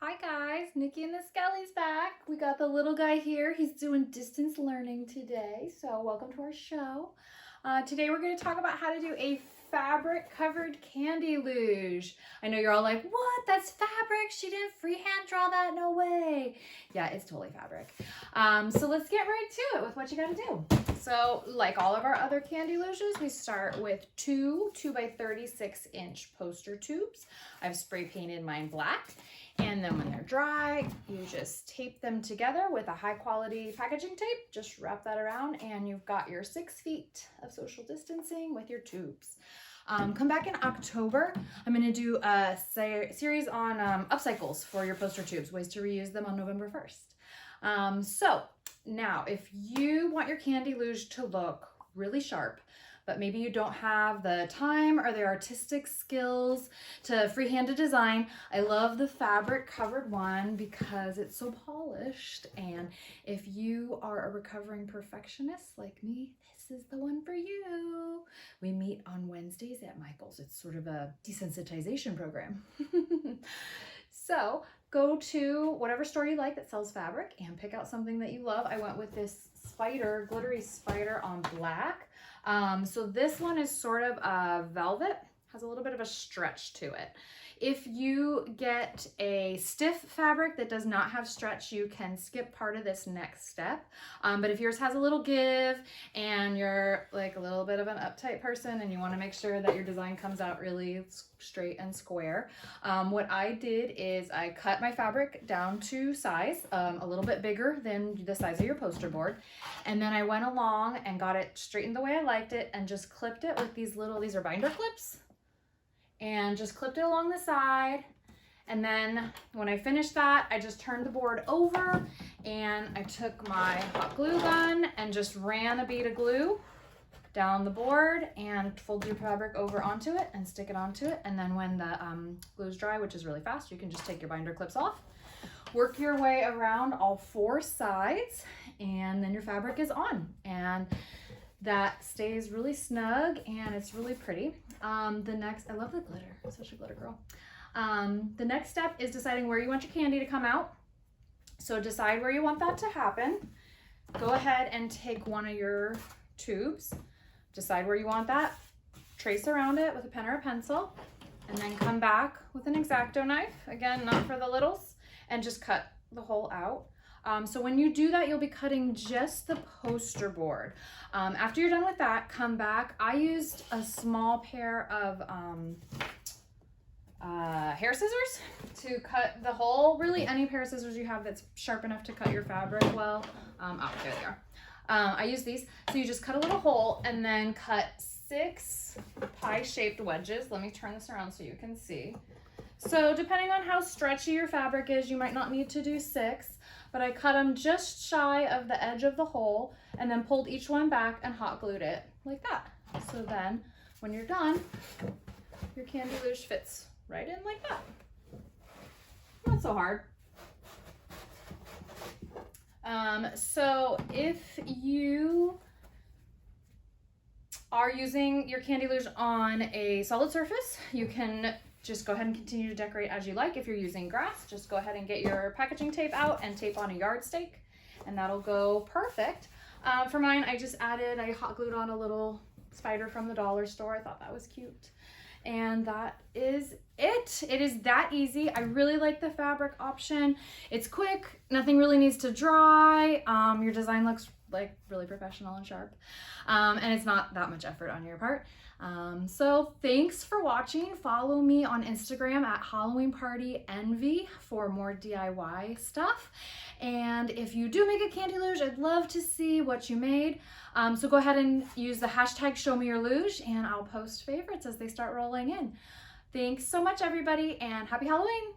Hi guys, Nikki and the Skelly's back. We got the little guy here. He's doing distance learning today, so welcome to our show. Today we're going to talk about how to do a fabric covered candy luge. I know you're all like, what? That's fabric? She didn't freehand draw that? No way. Yeah, it's totally fabric. So let's get right to it with what you got to do. So like all of our other candy luges, we start with two 2x36-inch poster tubes. I've spray painted mine black. And then when they're dry, you just tape them together with a high quality packaging tape. Just wrap that around and you've got your 6 feet of social distancing with your tubes. Come back in October. I'm going to do a series on upcycles for your poster tubes, ways to reuse them on November 1st. So now if you want your candy luge to look really sharp, but maybe you don't have the time or the artistic skills to freehand a design, I love the fabric covered one because it's so polished. And if you are a recovering perfectionist like me, this is the one for you. We meet on Wednesdays at Michael's. It's sort of a desensitization program. So go to whatever store you like that sells fabric and pick out something that you love. I went with this spider, glittery spider on black. So this one is sort of a velvet, has a little bit of a stretch to it. If you get a stiff fabric that does not have stretch, you can skip part of this next step. But if yours has a little give and you're like a little bit of an uptight person and you want to make sure that your design comes out really straight and square, what I did is I cut my fabric down to size, a little bit bigger than the size of your poster board. And then I went along and got it straightened the way I liked it and just clipped it with these are binder clips. And just clipped it along the side. And then when I finished that, I just turned the board over and I took my hot glue gun and just ran a bead of glue down the board and fold your fabric over onto it and stick it onto it. And then when the glue is dry, which is really fast, you can just take your binder clips off, work your way around all 4 sides, and then your fabric is on. And that stays really snug and it's really pretty. I love the glitter, I'm such a glitter girl. The next step is deciding where you want your candy to come out. So decide where you want that to happen. Go ahead and take one of your tubes, decide where you want that, trace around it with a pen or a pencil, and then come back with an X-Acto knife, again, not for the littles, and just cut the hole out. So when you do that, you'll be cutting just the poster board. After you're done with that, come back. I used a small pair of hair scissors to cut the hole. Really, any pair of scissors you have that's sharp enough to cut your fabric well. There they are. I use these. So you just cut a little hole and then cut 6 pie-shaped wedges. Let me turn this around so you can see. So depending on how stretchy your fabric is, you might not need to do 6, but I cut them just shy of the edge of the hole and then pulled each one back and hot glued it like that. So then when you're done, your candy luge fits right in like that. Not so hard. So if you are using your candy luge on a solid surface, you can just go ahead and continue to decorate as you like. If you're using grass, just go ahead and get your packaging tape out and tape on a yardstake, and that'll go perfect. For mine, I hot glued on a little spider from the dollar store. I thought that was cute. And that is it. It is that easy. I really like the fabric option. It's quick. Nothing really needs to dry. Your design looks like really professional and sharp. And it's not that much effort on your part. So thanks for watching. Follow me on Instagram at Halloween Party Envy for more DIY stuff. And if you do make a candy luge, I'd love to see what you made. So go ahead and use the hashtag #ShowMeYourLuge and I'll post favorites as they start rolling in. Thanks so much, everybody, and happy Halloween.